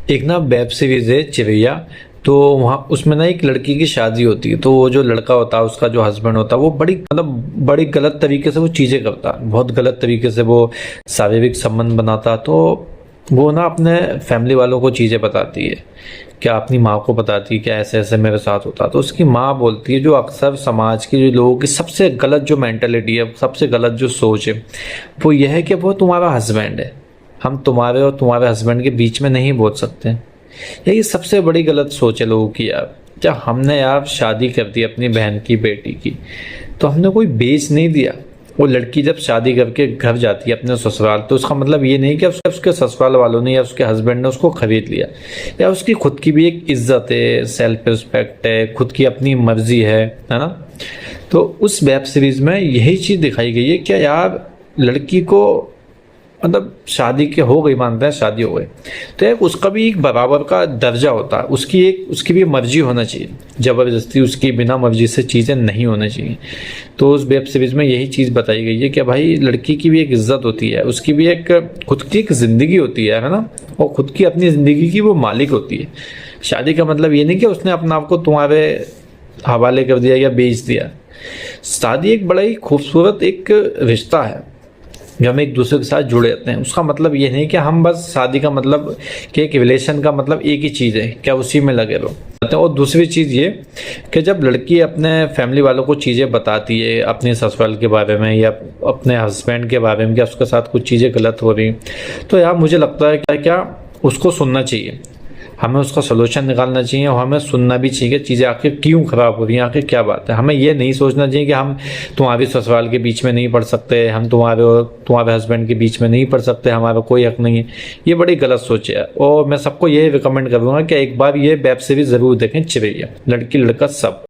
एक ना web series है चिरैया। तो वहाँ उसमें ना एक लड़की की शादी होती है। तो वो जो लड़का होता है, उसका जो हस्बैंड होता है, वो बड़ी गलत तरीके से वो चीज़ें करता है। बहुत गलत तरीके से वो शारीरिक संबंध बनाता। तो वो ना अपने फैमिली वालों को चीज़ें बताती है, क्या अपनी माँ को बताती है, क्या ऐसे ऐसे मेरे साथ होता। तो उसकी माँ बोलती है, जो अक्सर समाज के जो लोगों की सबसे गलत जो मेंटेलिटी है, सबसे गलत जो सोच है, वो यह है कि वो तुम्हारा हस्बैंड है, हम तुम्हारे और तुम्हारे हस्बैंड के बीच में नहीं बोल सकते। यही सबसे बड़ी गलत सोच है लोगों की यार। जब हमने यार शादी कर दी अपनी बहन की बेटी की, तो हमने कोई बेच नहीं दिया। वो लड़की जब शादी करके घर जाती है अपने ससुराल, तो उसका मतलब ये नहीं कि उसके ससुराल वालों ने या उसके हस्बैंड ने उसको खरीद लिया। या उसकी खुद की भी एक इज्जत है, सेल्फ रिस्पेक्ट है, खुद की अपनी मर्जी है ना। तो उस वेब सीरीज में यही चीज़ दिखाई गई है कि यार लड़की को मतलब शादी के हो गई, मानते हैं शादी हो गई, तो एक उसका भी एक बराबर का दर्जा होता है। उसकी भी मर्जी होना चाहिए। ज़बरदस्ती उसकी बिना मर्जी से चीज़ें नहीं होना चाहिए। तो उस वेब सीरीज़ में यही चीज़ बताई गई है कि भाई लड़की की भी एक इज्जत होती है, उसकी भी एक खुद की एक ज़िंदगी होती है ना। और खुद की अपनी ज़िंदगी की वो मालिक होती है। शादी का मतलब ये नहीं कि उसने अपने आप को तुम्हारे हवाले कर दिया या बेच दिया। शादी एक बड़ा ही खूबसूरत एक रिश्ता है, जब हम एक दूसरे के साथ जुड़े रहते हैं। उसका मतलब ये नहीं कि हम बस शादी का मतलब कि एक रिलेशन का मतलब एक ही चीज़ है, क्या उसी में लगे रहो। और दूसरी चीज़ ये कि जब लड़की अपने फैमिली वालों को चीज़ें बताती है अपने ससुराल के बारे में या अपने हस्बैंड के बारे में, क्या उसके साथ कुछ चीज़ें गलत हो रही, तो यार मुझे लगता है क्या उसको सुनना चाहिए। हमें उसका सोल्यूशन निकालना चाहिए और हमें सुनना भी चाहिए कि चीज़ें आखिर क्यों ख़राब हो रही हैं, आखिर क्या बात है। हमें ये नहीं सोचना चाहिए कि हम तुम्हारे ससुराल के बीच में नहीं पढ़ सकते, हम तुम्हारे और तुम्हारे हस्बैंड के बीच में नहीं पढ़ सकते, हमारा कोई हक नहीं है। ये बड़ी गलत सोच है। और मैं सबको ये रिकमेंड करूँगा कि एक बार ये वेब सीरीज़ ज़रूर देखें, चिरैया, लड़की लड़का सब।